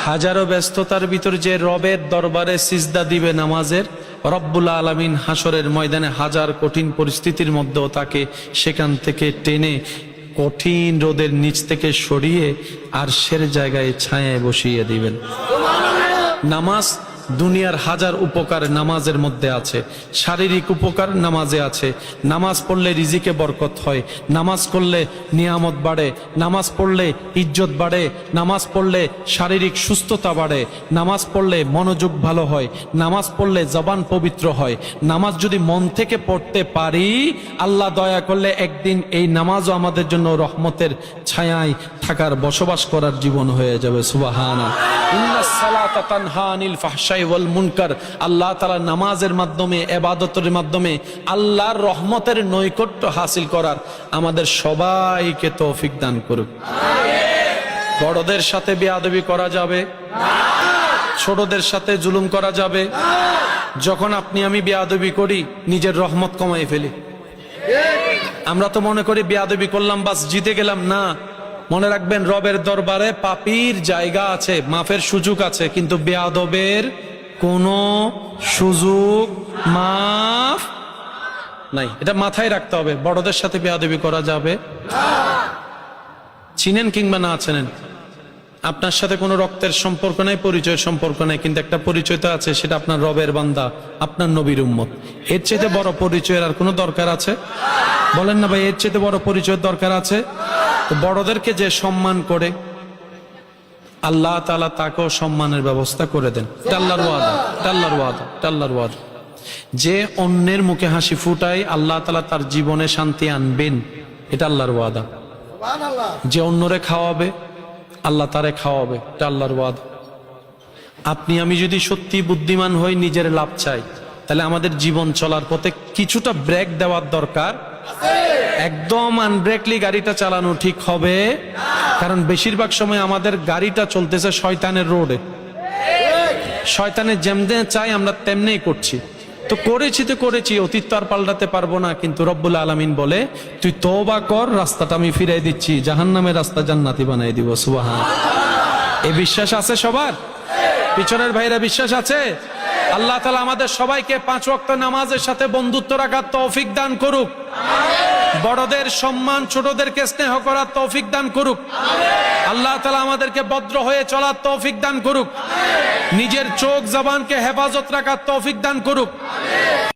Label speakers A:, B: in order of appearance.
A: হাজারো ব্যস্ততার ভিতর যে রবের দরবারে সিজদা দিবে নামাজের, রব্বুল আলামিন হাসরের ময়দানে হাজার কঠিন পরিস্থিতির মধ্যেও তাকে সেখান থেকে টেনে কঠিন রোদের নিচ থেকে সরিয়ে আরশের জায়গায় ছায়ায় বসিয়ে দিবেন। নামাজ দুনিয়ার হাজার উপকার নামাজের মধ্যে আছে। শারীরিক উপকার নামাজে আছে। নামাজ পড়লে রিজিকে বরকত হয়, নামাজ করলে নিয়ামত বাড়ে, নামাজ পড়লে ইজ্জত বাড়ে, নামাজ পড়লে শারীরিক সুস্থতা বাড়ে, নামাজ পড়লে মনোযোগ ভালো হয়, নামাজ পড়লে জবান পবিত্র হয়। নামাজ যদি মন থেকে পড়তে পারি, আল্লাহ দয়া করলে একদিন এই নামাজও আমাদের জন্য রহমতের ছায়ায় থাকার, বসবাস করার জীবন হয়ে যাবে। সুবহানাল্লাহ। ইন্নাস সালাতা তানহা আনিল ফাহশাই ওয়াল মুনকার। আল্লাহ তাআলা নামাজের মাধ্যমে, ইবাদতের মাধ্যমে আল্লাহর রহমতের নৈকট্য হাসিল করার আমাদের সবাইকে তৌফিক দান করুক। বড়দের সাথে বেয়াদবি করা যাবে না, ছোটদের সাথে জুলুম করা যাবে না। যখন আপনি আমি বেয়াদবি করি, নিজের রহমত কমাই ফেলি। আমরা তো মনে করি বেয়াদবি করলাম বাস জিতে গেলাম। না, মনে রাখবেন রবের দরবারে পাপীর জায়গা আছে, মাফের সুযোগ আছে, কিন্তু বেয়াদবের কোনো সুযোগ মাফ নাই। এটা মাথায় রাখতে হবে। বড়দের সাথে বেয়াদবি করা যাবে না। চিনেন কিংবা না চেনেন, আপনার সাথে কোনো রক্তের সম্পর্ক নাই, পরিচয়ের সম্পর্ক নাই, কিন্তু একটা পরিচয় তো আছে, সেটা আপনার রবের বান্দা, আপনার নবীর উম্মত। এর চেয়ে বড় পরিচয়ের আর কোনো দরকার আছে? বলেন না ভাই, এর চেয়ে বড় পরিচয়ের দরকার আছে? তো বড়দেরকে যে সম্মান করে, আল্লাহ তাআলা তাকেও সম্মানের ব্যবস্থা করে দেন। আল্লাহর ওয়াদা, আল্লাহর ওয়াদা, আল্লাহর ওয়াদা। যে অন্যের মুখে হাসি ফুটায়, আল্লাহ তাআলা তার জীবনে শান্তি আনবেন, এটা আল্লাহর ওয়াদা। যে অন্যরে খাওয়াবে, আল্লাহ তারে খাওয়াবে, এটা আল্লাহর ওয়াদা। আপনি আমি যদি সত্যি বুদ্ধিমান হই, নিজের লাভ চাই, তাহলে আমাদের জীবন চলার পথে কিছুটা ব্রেক দেওয়ার দরকার। একদম আনব্রেকলি গাড়িটা চালানো ঠিক হবে, কারণ বেশিরভাগ সময় আমাদের গাড়িটা চলতেছে শয়তানের রোডে। শয়তানের যেমনে চাই আমরা তেমনি করছি। তো করেছি, অতীত তো আর পাল্টাতে পারবো না, কিন্তু রব্বুল আলামিন বলে তুই তওবা কর, রাস্তাটা আমি ফিরাই দিচ্ছি, জাহান্নামের রাস্তা জান্নাতি বানাই দিব। সুবহানাল্লাহ। এই বিশ্বাস আছে সবার? পিছনের ভাইরা বিশ্বাস আছে? আল্লাহ তাআলা আমাদের সবাইকে 5 ওয়াক্ত নামাজের সাথে বন্ধুত্ব রাখার তৌফিক দান করুক। বড়দের সম্মান, ছোটদেরকে স্নেহ করার তৌফিক দান করুক। আল্লাহ তাআলা আমাদেরকে ভদ্র হয়ে চলার তৌফিক দান করুক। নিজের চোখ জবানকে হেফাজত রাখার তৌফিক দান করুক।